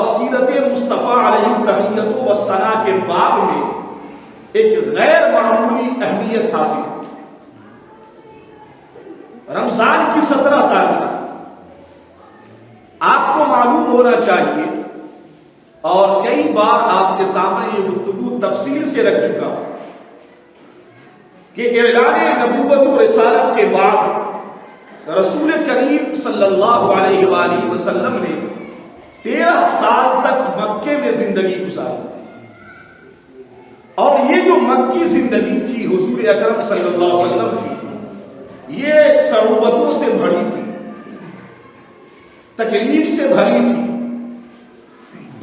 سیرت مصطفیٰ علیہ تحیت و ثنا کے باب میں ایک غیر معمولی اہمیت حاصل ہے۔ رمضان کی 17 تاریخ آپ کو معلوم ہونا چاہیے، اور کئی بار آپ کے سامنے یہ گفتگو تفصیل سے رکھ چکا ہوں کہ اعلان نبوت و رسالت کے بعد رسول کریم صلی اللہ علیہ وآلہ وسلم نے 13 سال تک مکے میں زندگی گزاری، اور یہ جو مکی زندگی تھی حضور اکرم صلی اللہ علیہ وسلم کی، یہ صعوبتوں سے بھری تھی، تکلیف سے بھری تھی،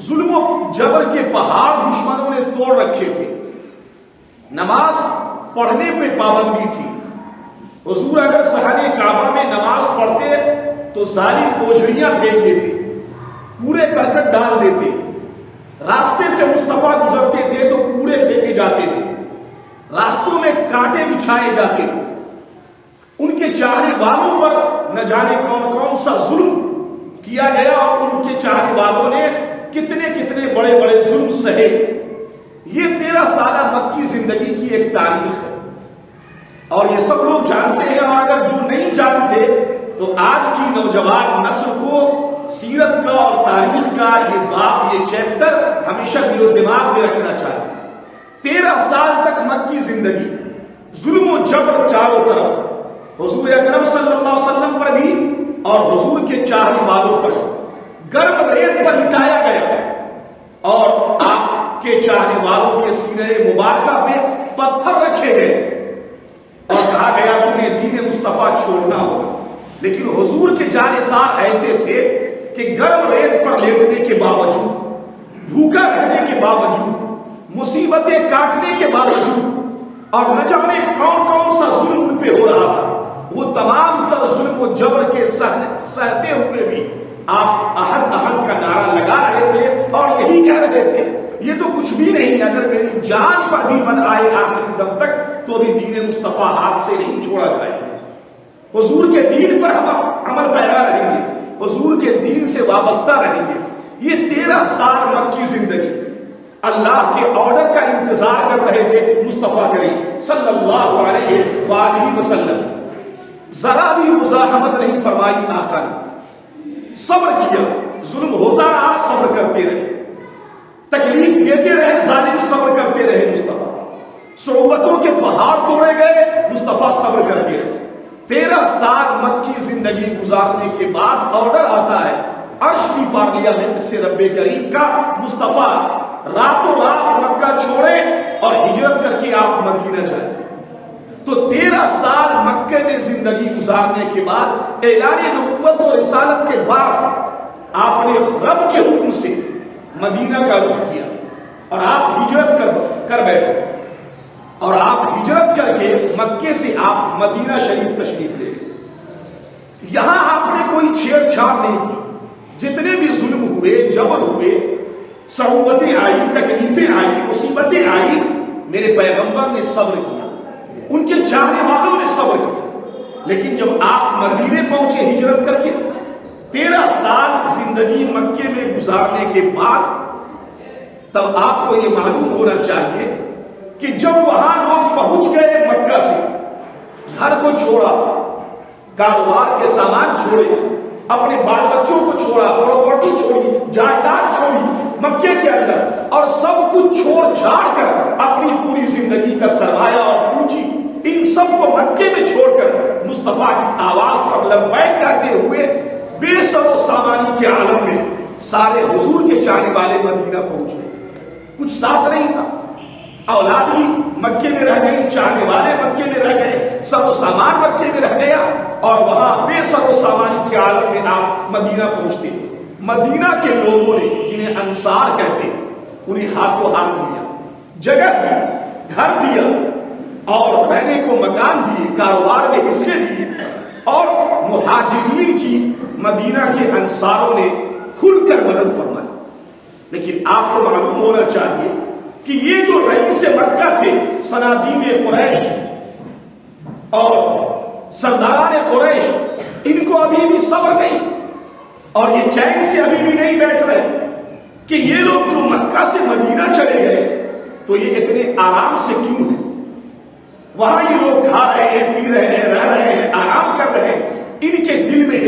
ظلم و جبر کے پہاڑ دشمنوں نے توڑ رکھے تھے، نماز پڑھنے پہ پابندی تھی۔ حضور اگر صحن کعبہ میں نماز پڑھتے تو ظالم بوجھڑیاں پھینک دیتے، کوڑے کرکٹ ڈال دیتے، راستے سے مصطفیٰ گزرتے تھے تو کوڑے پھینکے جاتے تھے، راستوں میں کانٹے بچھائے جاتے تھے، ان کے چاہنے والوں پر نہ جانے کون کون سا ظلم کیا گیا، اور ان کے چاہنے والوں نے کتنے کتنے بڑے بڑے ظلم سہے۔ یہ 13 سالہ مکی زندگی کی ایک تاریخ ہے، اور یہ سب لوگ جانتے ہیں، اور اگر جو نہیں جانتے تو آج کی نوجوان نسل کو سیرت کا اور تاریخ کا یہ باب، یہ چیپٹر ہمیشہ دل و دماغ میں رکھنا چاہیے۔ 13 سال تک مکی زندگی، ظلم و جبر چاروں طرف، حضور اکرم صلی اللہ علیہ وسلم پر بھی اور حضور کے چاہنے والوں پر گرم ریت پر لٹایا گیا، اور آپ کے چاہنے والوں کے سینے مبارکہ میں پتھر رکھے گئے، اور کہا گیا تمہیں دین مصطفیٰ چھوڑنا ہوگا۔ لیکن حضور کے جانثار ایسے تھے کہ گرم ریت پر لیٹنے کے باوجود، بھوکا رہنے کے باوجود، مصیبتیں کاٹنے کے باوجود، اور نہ جانے کون کون سا ظلم ان پہ ہو رہا تھا، وہ تمام تر ظلم و جبر کے سہتے ہوئے بھی آپ احد احد کا نعرہ لگا رہے تھے، اور یہی کہہ رہے تھے یہ تو کچھ بھی نہیں، اگر میری جان پر بھی من آئے آخری دم تک تو بھی دین مصطفیٰ ہاتھ سے نہیں چھوڑا جائے گا۔ حضور کے دین پر ہم عمل پیرا رہیں گے، حضور کے دین سے وابستہ رہیں گے۔ یہ 13 سال مکی زندگی اللہ کے آرڈر کا انتظار کر رہے تھے مصطفیٰ کریم صلی اللہ علیہ وآلہ وسلم۔ ذرا بھی مزاحمت نہیں فرمائی آقا نے، صبر کیا، ظلم ہوتا رہا، صبر کرتے رہے، تکلیف دیتے رہے ظالم، صبر کرتے رہے مصطفیٰ، صعوبتوں کے پہاڑ توڑے گئے، مصطفیٰ صبر کرتے رہے۔ 13 سال مکی زندگی گزارنے کے بعد آرڈر آتا ہے عرش کی پارلیمنٹ سے رب کریم کا، مصطفیٰ راتوں رات مکہ چھوڑے اور ہجرت کر کے آپ مدینہ جائیں۔ تو 13 سال مکے میں زندگی گزارنے کے بعد، اعلان نبوت و رسالت کے بعد، آپ نے رب کے حکم سے مدینہ کا رخ کیا، اور آپ ہجرت کر بیٹھے، اور آپ ہجرت کر کے مکے سے آپ مدینہ شریف تشریف لے گئے۔ یہاں آپ نے کوئی چھیڑ چھاڑ نہیں کی، جتنے بھی ظلم ہوئے، جبر ہوئے، صعوبتیں آئی، تکلیفیں آئی، مصیبتیں آئی، میرے پیغمبر نے صبر کیا، ان کے چاہنے والوں نے صبر کیا۔ لیکن جب آپ مدینے پہنچے ہجرت کر کے، 13 سال زندگی مکے میں گزارنے کے بعد، تب آپ کو یہ معلوم ہونا چاہیے کہ جب وہاں لوگ پہنچ گئے، مکہ سے گھر کو چھوڑا، کاروبار کے سامان چھوڑے، اپنے بال بچوں کو چھوڑا، پراپرٹی چھوڑی، جائیداد چھوڑی مکے کے اندر، اور سب کچھ چھوڑ چھاڑ کر اپنی پوری زندگی کا سرمایہ اور پونجی ان سب کو مکے میں چھوڑ کر مصطفیٰ کی آواز پر لبیک کہتے ہوئے بے سر و سامانی کے عالم میں سارے حضور کے چاہنے والے مدینہ پہنچ گئے۔ کچھ ساتھ نہیں تھا، اولاد بھی مکے میں رہ گئی، چاہنے والے مکے میں رہ گئے، سر و سامان مکے میں رہ گیا، اور وہاں بے سر و سامانی کے عالم میں آپ مدینہ پہنچتے۔ مدینہ کے لوگوں نے، جنہیں انصار کہتے، انہیں ہاتھوں ہاتھ لیا، جگہ دی، گھر دیا، اور رہنے کو مکان دیے، کاروبار میں حصے دیے، اور مہاجرین کی مدینہ کے انصاروں نے کھل کر مدد فرمائی۔ لیکن آپ کو معلوم ہونا چاہیے کہ یہ جو رئیس مکہ تھے، صنادید قریش اور سرداران قریش، ان کو ابھی بھی صبر نہیں، اور یہ چین سے ابھی بھی نہیں بیٹھ رہے۔ کہ یہ لوگ جو مکہ سے مدینہ چلے گئے تو یہ اتنے آرام سے کیوں ہیں؟ وہاں یہ لوگ کھا رہے ہیں، پی رہے ہیں، رہ رہے ہیں، آرام کر رہے ہیں. ان کے دل میں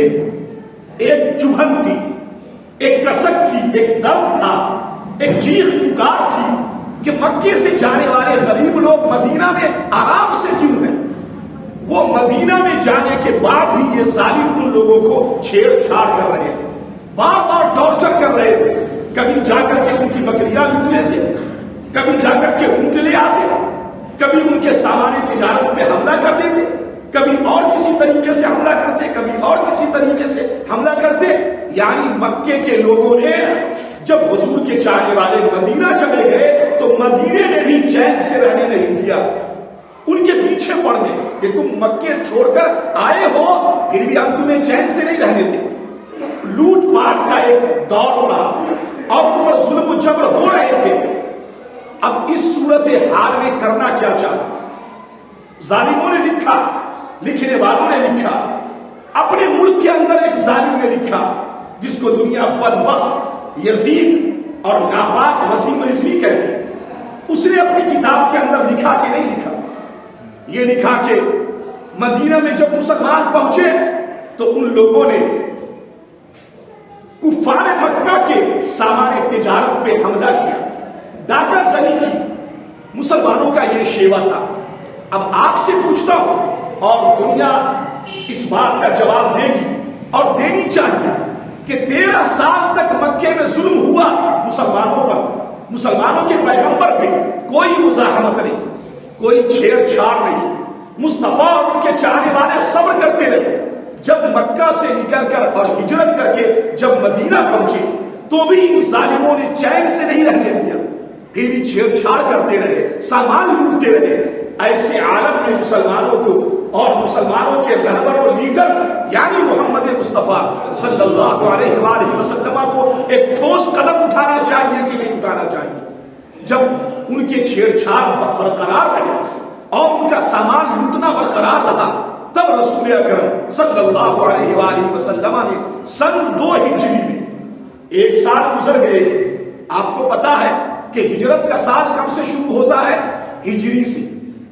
ایک چبھن تھی، ایک کسک تھی، ایک درد تھا، ایک چیخ پکار تھی کہ مکے سے جانے والے غریب لوگ مدینہ میں آرام سے کیوں ہیں؟ وہ مدینہ میں جانے کے بعد بھی یہ ظالم ان لوگوں کو چھیڑ چھاڑ کر رہے تھے، بار بار ٹارچر کر رہے تھے. کبھی جا کر کے ان کی بکریاں لوٹ لیتے، کبھی جا کر کے اونٹ لے آتے، کبھی ان کے سامان تجارت پہ حملہ کر دیتے، کبھی اور کسی طریقے سے حملہ کرتے، کبھی اور کسی طریقے سے حملہ کرتے. یعنی مکے کے لوگوں نے جب حضور کے چاہنے والے مدینہ چلے گئے تو مدینے میں بھی چین سے رہنے نہیں دیا. ان کے پیچھے پڑ گئے کہ تم مکے چھوڑ کر آئے ہو پھر بھی ہم تمہیں چین سے نہیں رہنے دیں. لوٹ پاٹ کا ایک دور تھا اور ان پر ظلم و جبر ہو رہے تھے. اب اس صورت حال میں کرنا کیا چاہتے؟ ظالموں نے لکھا، لکھنے والوں نے لکھا، اپنے ملک کے اندر ایک ظالم نے لکھا جس کو دنیا بدبخت یزید اور ناپاک وسیم رضوی کہتے ہیں. اس نے اپنی کتاب کے اندر لکھا کہ نہیں لکھا، یہ لکھا کہ مدینہ میں جب مسلمان پہنچے تو ان لوگوں نے کفار مکہ کے سامان تجارت پہ حملہ کیا، ڈاکہ زنی کی. مسلمانوں کا یہ شیوا تھا. اب آپ سے پوچھتا ہوں اور دنیا اس بات کا جواب دے گی اور دینی چاہیے کہ 13 سال تک مکے میں ظلم ہوا مسلمانوں پر، مسلمانوں کے پیغمبر پہ کوئی مزاحمت نہیں، کوئی چھیڑ چھاڑ نہیں. مصطفیٰ اور ان کے چاہنے والے صبر کرتے رہے. جب مکہ سے نکل کر اور ہجرت کر کے جب مدینہ پہنچے تو بھی ان ظالموں نے چین سے نہیں رہنے دیا، پھر بھی چھیڑ چھاڑ کرتے رہے، سامان لوٹتے رہے. ایسے عالم میں مسلمانوں کو اور مسلمانوں کے رہبر اور لیڈر یعنی محمد مصطفیٰ صلی اللہ علیہ وآلہ وسلم کو ایک ٹھوس قدم اٹھانا چاہیے کہ نہیں اٹھانا چاہیے؟ جب ان کے چھیڑ چھاڑ برقرار رہے اور ان کا سامان لوٹنا برقرار رہا تب رسول اکرم صلی اللہ علیہ وآلہ وسلم نے سن 2 ہجری میں 1 سال گزر گئے. آپ کو پتا ہے کہ ہجرت کا سال کب سے شروع ہوتا ہے؟ ہجری سے.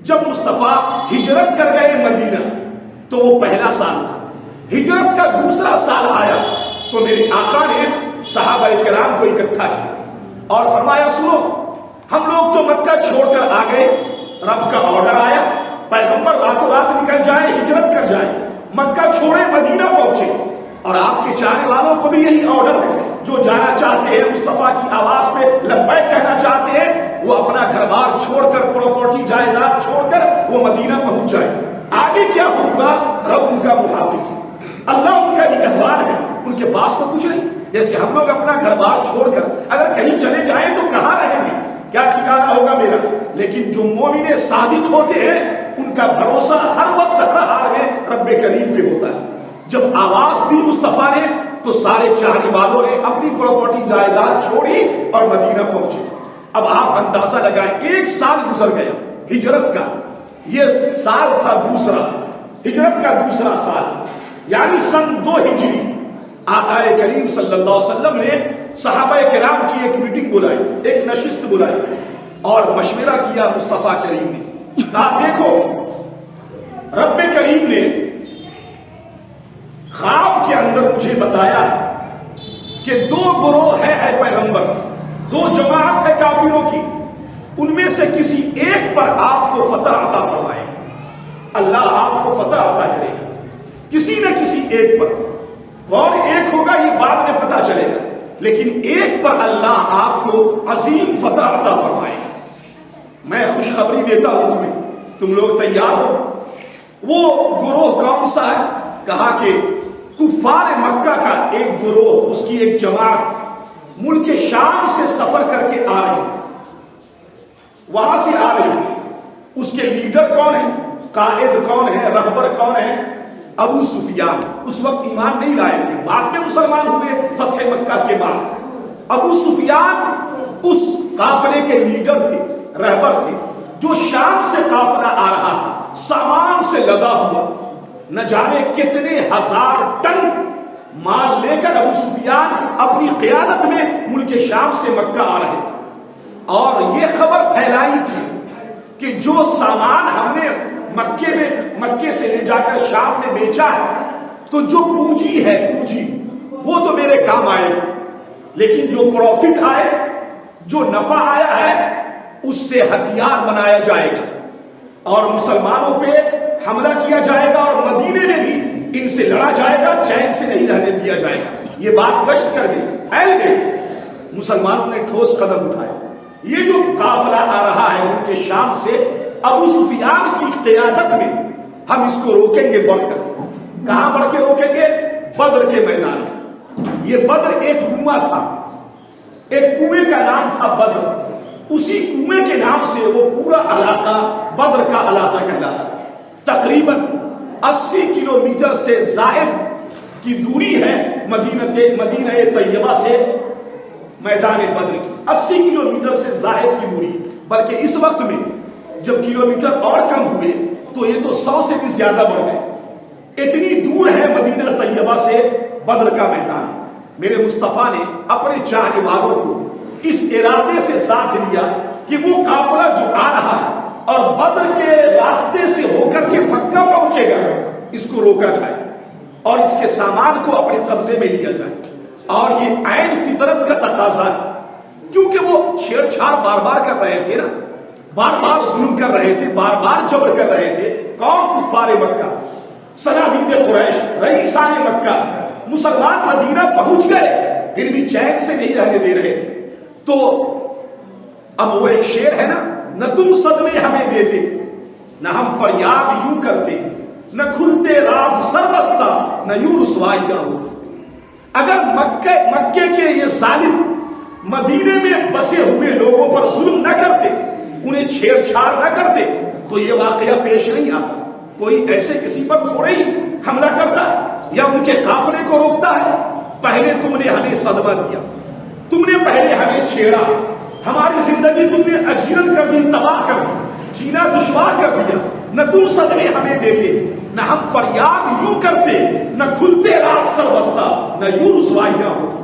جب مصطفیٰ ہجرت کر گئے مدینہ تو وہ پہلا سال تھا. ہجرت کا دوسرا سال آیا تو میرے آقا نے صحابہ کرام کو اکٹھا کیا اور فرمایا سنو، ہم لوگ تو مکہ چھوڑ کر آ گئے، رب کا آرڈر آیا پیغمبر راتوں رات نکل جائے، ہجرت کر جائے، مکہ چھوڑے مدینہ پہنچے. اور آپ کے چاہنے والوں کو بھی یہی آرڈر ہے، جو جانا چاہتے ہیں مصطفیٰ کی آواز پہ لبیک کہنا چاہتے ہیں وہ اپنا گھر بار چھوڑ کر، پراپرٹی جائیداد چھوڑ کر وہ مدینہ پہنچ جائے. آگے کیا ہوگا؟ رب ان کا محافظ ہے، اللہ ان کا نگہبان ہے، ان کے پاس تو کچھ نہیں. جیسے ہم لوگ اپنا گھر بار چھوڑ کر اگر کہیں چلے جائیں تو کہاں رہیں گے، کیا ٹھکانہ ہوگا میرا؟ لیکن جو مومن صادق ہوتے ہیں ان کا بھروسہ ہر وقت ہر حال میں رب کریم پہ ہوتا ہے. جب آواز دی مصطفیٰ نے تو سارے چاہنے والوں نے اپنی پراپرٹی جائیداد چھوڑی اور مدینہ پہنچے. اب آپ اندازہ لگائیں 1 سال گزر گیا ہجرت کا، یہ سال تھا دوسرا، ہجرت کا دوسرا سال یعنی سن 2 ہجری. آقا کریم صلی اللہ علیہ وسلم نے صحابہ کرام کی ایک میٹنگ بلائی، ایک نشست بلائی اور مشورہ کیا. مصطفیٰ کریم نے کہا دیکھو رب کریم نے خواب کے اندر مجھے بتایا ہے کہ 2 گروہ ہیں اے پیغمبر، 2 جماعت ہے کافروں کی، ان میں سے کسی ایک پر آپ کو فتح عطا فرمائے، اللہ آپ کو فتح عطا کرے گا کسی نہ کسی ایک پر. کون ایک ہوگا یہ بعد میں پتہ چلے گا، لیکن ایک پر اللہ آپ کو عظیم فتح عطا فرمائے گا. میں خوشخبری دیتا ہوں تمہیں، تم لوگ تیار ہو؟ وہ گروہ کون سا ہے؟ کہا کہ کفار مکہ کا ایک گروہ، اس کی ایک جماعت ملک شام سے سفر کر کے آ رہی ہے، وہاں سے آ رہی ہے. اس کے لیڈر کون ہے، قائد کون ہے، رہبر کون ہے؟ ابو سفیان. اس وقت ایمان نہیں لائے تھے، بعد میں مسلمان ہوئے فتح مکہ کے بعد. ابو سفیان اس قافلے کے لیڈر تھے، رہبر تھے، جو شام سے قافلہ آ رہا تھا، سامان سے لدا ہوا، نہ جانے کتنے ہزار ٹن مال لے کر ابو سفیان اپنی قیادت میں ملک شام سے مکہ آ رہے تھے، اور یہ خبر پھیلائی تھی کہ جو سامان ہم نے مکے سے لے جا کر شام میں بیچا ہے، تو جو پونجی ہے، پونجی وہ تو میرے کام آئے، لیکن جو پروفٹ آئے، جو نفع آیا ہے، اس سے ہتھیار بنایا جائے گا اور مسلمانوں پہ حملہ کیا جائے گا، اور مدینے میں بھی ان سے لڑا جائے گا، چین سے نہیں رہنے دیا جائے گا۔ یہ بات گشت کر گئی، پھیل گئی، مسلمانوں نے ٹھوس قدم اٹھائے۔ یہ جو قافلہ آ رہا ہے ان کے شام سے ابو سفیان کی قیادت میں، ہم اس کو روکیں گے بڑھ کر۔ کہاں بڑھ کے روکیں گے؟ بدر کے میدان میں۔ یہ بدر ایک کنواں تھا، ایک کنویں کا نام تھا بدر، اسی کنویں کے نام سے وہ پورا علاقہ بدر کا علاقہ کہلاتا ہے۔ تقریباً 80 کلومیٹر سے زائد کی دوری ہے مدینہ طیبہ سے میدان بدر کی، 80 کلومیٹر سے زائد کی دوری، بلکہ اس وقت میں جب کلومیٹر اور کم ہوئے تو یہ تو 100 سے بھی زیادہ بڑھ گئے۔ اتنی دور ہے مدینہ طیبہ سے بدر کا میدان۔ میرے مصطفیٰ نے اپنے چاہنے والوں کو اس ارادے سے ساتھ لیا کہ وہ قافلہ جو آ رہا ہے اور بدر کے راستے سے ہو کر کے مکہ پہنچے گا، اس کو روکا جائے اور اس کے سامان کو اپنے قبضے میں لیا جائے۔ اور یہ عین فطرت کا تقاضا ہے، کیونکہ وہ چھیڑ چھاڑ بار بار کر رہے تھے نا، بار بار ظلم کر رہے تھے، بار بار جبر کر رہے تھے۔ کون؟ کفار مکہ، صنادید قریش، رئیسان مکہ۔ مسلمان مدینہ پہنچ گئے، پھر بھی چین سے نہیں رہنے دے رہے تھے۔ تو اب وہ ایک شعر ہے نا، نہ تم صدمے ہمیں دیتے، نہ ہم فریاد یوں کرتے، نہ کھلتے راز سر بستہ، نہ یوں رسوائیاں ہو۔ اگر مکے کے یہ ظالم مدینے میں بسے ہوئے لوگوں پر ظلم نہ کرتے، انہیں چھیڑ چھاڑ نہ کرتے، تو یہ واقعہ پیش نہیں آتا۔ کوئی ایسے کسی پر تھوڑے ہی حملہ کرتا ہے یا ان کے قافلے کو روکتا ہے۔ پہلے تم نے ہمیں صدمہ دیا، تم نے پہلے ہمیں چھیڑا، ہماری زندگی تم نے اجیرن کر دی، تباہ کر دی، جینا دشوار کر دیا۔ نہ تم صدمے ہمیں دیتے، نہ ہم فریاد یوں کرتے، نہ کھلتے راز سر بستہ، نہ یوں رسوائیاں ہوتی۔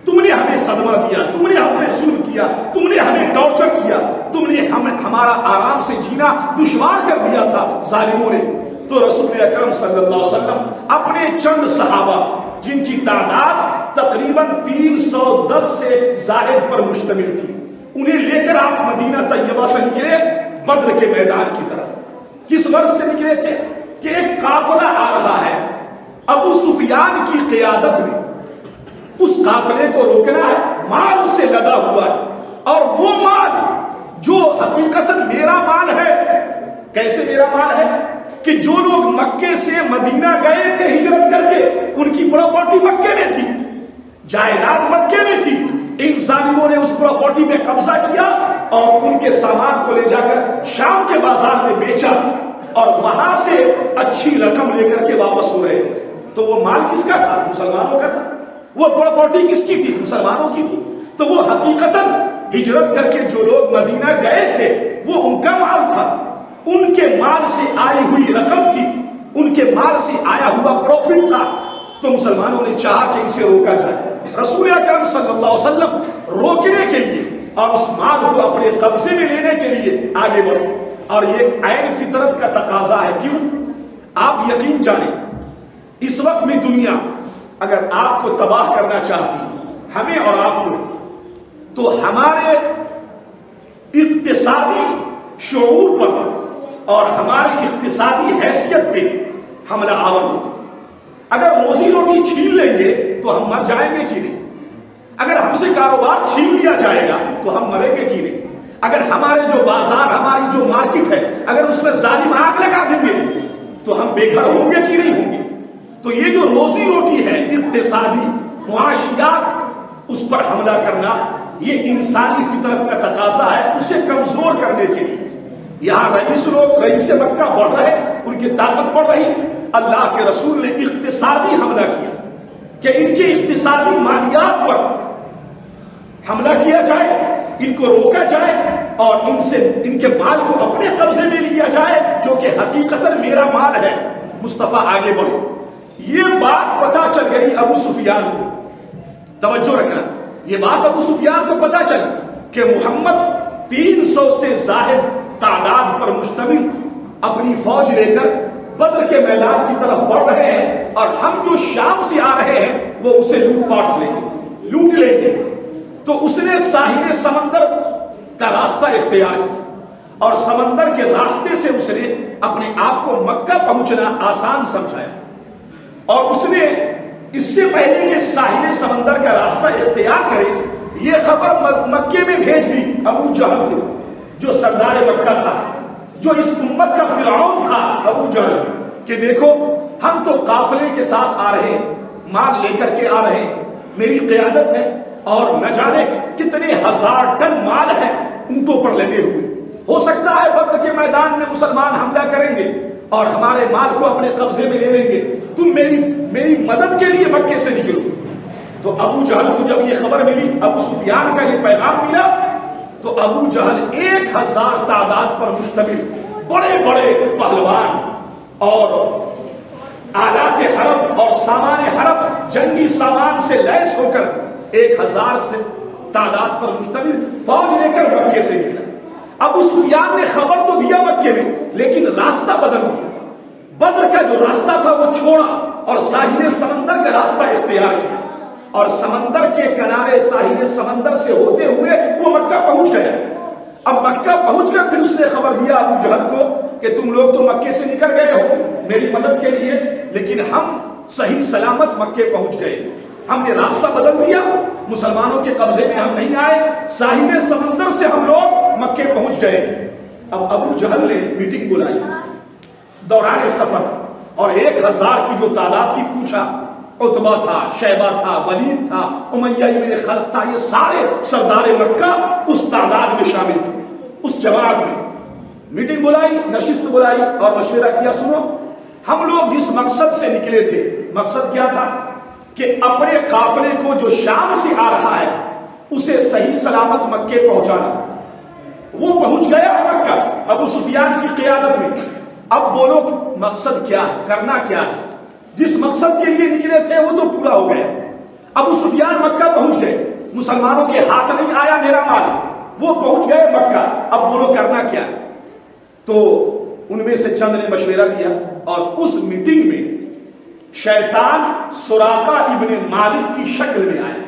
تم نے ہمیں صدمہ دیا، تم نے ہم نے ظلم کیا، تم نے ہمیں ٹارچر کیا، تم نے ہمارا آرام سے جینا دشوار کر دیا تھا ظالموں نے۔ تو رسول اکرم صلی اللہ علیہ وسلم اپنے چند صحابہ، جن کی تعداد تقریباً 310 سے زائد پر مشتمل تھی، انہیں لے کر آپ مدینہ طیبہ سے نکلے بدر کے میدان کی طرف۔ کس غرض سے نکلے تھے؟ کہ ایک قافلہ آ رہا ہے ابو سفیان کی قیادت میں، اس قافلے کو روکنا ہے، مال سے لدا ہوا ہے، اور وہ مال جو حقیقتاً میرا مال ہے۔ کیسے میرا مال ہے؟ کہ جو لوگ مکے سے مدینہ گئے تھے ہجرت کر کے، ان کی پراپرٹی مکے میں تھی، جائیداد مکے میں تھی، ان ظالموں نے اس پراپرٹی پہ قبضہ کیا اور ان کے سامان کو لے جا کر شام کے بازار میں بیچا، اور وہاں سے اچھی رقم لے کر کے واپس ہو رہے تھے۔ تو وہ مال کس کا تھا؟ مسلمانوں کا تھا۔ وہ پراپرٹی کس کی تھی؟ مسلمانوں کی تھی۔ تو وہ حقیقتاً ہجرت کر کے جو لوگ مدینہ گئے تھے وہ ان کا مال تھا، ان کے مال سے آئی ہوئی رقم تھی، ان کے مال سے آیا ہوا پروفٹ تھا۔ تو مسلمانوں نے چاہا کہ اسے روکا جائے۔ رسول اکرم صلی اللہ علیہ وسلم روکنے کے لیے اور اس مال کو اپنے قبضے میں لینے کے لیے آگے بڑھے، اور یہ عین فطرت کا تقاضا ہے۔ کیوں؟ آپ یقین جانیں، اس وقت میں دنیا اگر آپ کو تباہ کرنا چاہتی، ہمیں اور آپ کو، تو ہمارے اقتصادی شعور پر اور ہماری اقتصادی حیثیت پہ حملہ آور ہوگا۔ اگر روزی روٹی چھین لیں گے تو ہم مر جائیں گے کہ نہیں؟ اگر ہم سے کاروبار چھین لیا جائے گا تو ہم مریں گے کہ نہیں؟ اگر ہمارے جو بازار، ہماری جو مارکیٹ ہے، اگر اس میں ظالم آگ لگا دیں گے تو ہم بے گھر ہوں گے کہ نہیں ہوں گے؟ تو یہ جو روزی روٹی ہے، اقتصادی معاشیات، اس پر حملہ کرنا یہ انسانی فطرت کا تقاضا ہے، اسے کمزور کرنے کے لیے۔ یہاں رئیس مکہ بڑھ رہے، ان کی طاقت بڑھ رہی، اللہ کے رسول نے اقتصادی حملہ کیا کہ ان کے اقتصادی مالیات پر حملہ کیا جائے، ان کو روکا جائے اور ان کے مال کو اپنے قبضے میں لیا جائے، جو کہ حقیقتاً میرا مال ہے۔ مصطفیٰ آگے بڑھے، یہ بات پتا چل گئی ابو سفیان کو. توجہ رکھنا, یہ بات ابو سفیان کو پتا چلی کہ محمد 300 سے زائد تعداد پر مشتمل اپنی فوج لے کر بدر کے میدان کی طرف بڑھ رہے ہیں, اور ہم جو شام سے آ رہے ہیں وہ اسے لوٹ لیں گے. تو اس نے ساحل سمندر کا راستہ اختیار کیا, اور سمندر کے راستے سے اس نے اپنے آپ کو مکہ پہنچنا آسان سمجھایا. اور اس نے اس سے پہلے کہ ساحل سمندر کا راستہ اختیار کرے, یہ خبر مکے میں بھیج دی ابو جہل کو, جو سردار مکہ تھا, جو اس امت کا فرعون تھا ابو جہل, کہ دیکھو ہم تو قافلے کے ساتھ آ رہے ہیں, مال لے کر کے آ رہے ہیں, میری قیادت ہے, اور نہ جانے کتنے ہزار ٹن مال ہے اونٹوں پر لگے ہوئے. ہو سکتا ہے بدر کے میدان میں مسلمان حملہ کریں گے اور ہمارے مال کو اپنے قبضے میں لے لیں گے, تم میری مدد کے لیے مکے سے نکلو. تو ابو جہل کو جب یہ خبر ملی, ابو سفیان کا یہ پیغام ملا, تو ابو جہل 1000 تعداد پر مشتمل بڑے بڑے پہلوان اور آلات حرب اور سامان حرب, جنگی سامان سے لیس ہو کر 1000 سے تعداد پر مشتمل فوج لے کر مکے سے نکلا. ابو سفیان نے خبر تو دیا مکے میں, لیکن راستہ بدل دیا. بدر کا جو راستہ تھا وہ چھوڑا اور ساحل سمندر کا راستہ اختیار کیا, اور سمندر کے کنارے ساحل سمندر سے ہوتے ہوئے وہ مکہ پہنچ گیا. اب مکہ پہنچ کر پھر اس نے خبر دیا ابو جہل کو کہ تم لوگ تو مکے سے نکل گئے ہو میری مدد کے لیے, لیکن ہم صحیح سلامت مکے پہنچ گئے. ہم نے راستہ بدل دیا, مسلمانوں کے قبضے میں ہم نہیں آئے, ساحل سمندر سے ہم لوگ مکے پہنچ گئے. اب ابو جہل نے میٹنگ بلائی دوران سفر, اور 1000 کی جو تعداد کی پوچھا. عتبہ تھا, شیبہ تھا, ولید تھا, امیہ ابن خلف تھا, یہ سارے سردار مکہ اس تعداد میں شامل تھے. اس جماعت میں میٹنگ بلائی, نشست بلائی اور مشورہ کیا, سنو ہم لوگ جس مقصد سے نکلے تھے, مقصد کیا تھا کہ اپنے قافلے کو جو شام سے آ رہا ہے اسے صحیح سلامت مکے پہنچانا. وہ پہنچ گیا مکہ ابو سفیان کی قیادت میں. اب بولو مقصد کیا ہے, کرنا کیا ہے؟ جس مقصد کے لیے نکلے تھے وہ تو پورا ہو گیا. ابو سفیان مکہ پہنچ گئے, مسلمانوں کے ہاتھ نہیں آیا میرا مال, وہ پہنچ گئے مکہ. اب بولو کرنا کیا ہے؟ تو ان میں سے چند نے مشورہ دیا, اور اس میٹنگ میں شیطان سراقہ ابن مالک کی شکل میں آیا.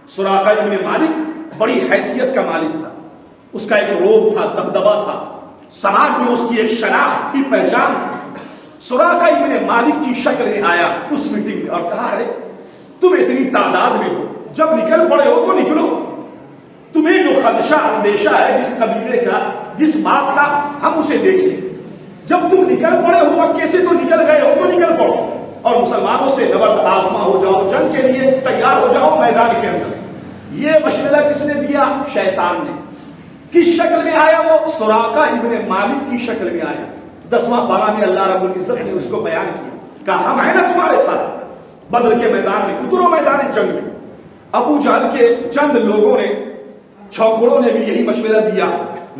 سراقہ ابن مالک بڑی حیثیت کا مالک تھا, اس کا ایک روب تھا, دبدبہ تھا, سماج میں اس کی ایک شناخت تھی, پہچان تھی. سراقہ ابن مالک کی شکل میں آیا اس میٹنگ میں اور کہا, ارے تم اتنی تعداد میں ہو, جب نکل پڑے ہو تو نکلو. تمہیں جو خدشہ اندیشہ ہے جس قبیلے کا, جس بات کا, ہم اسے دیکھ لیں. جب تم نکل پڑے ہو مکے سے تو نکل گئے ہو تو نکل پڑو, اور مسلمانوں سے نبرد آزما ہو جاؤ, جنگ کے لیے تیار ہو جاؤ میدان کے اندر. یہ مشورہ کس نے دیا؟ شیطان نے. کس شکل میں آیا وہ؟ سراقہ ابن مالک کی شکل میں آیا. 10واں پارہ میں اللہ رب العزت نے اس کو بیان کیا, کہا ہم ہیں نا تمہارے ساتھ بدر کے میدان میں, اترو میدان جنگ میں. ابو جہل کے چند لوگوں نے, چھوکڑوں نے بھی یہی مشورہ دیا,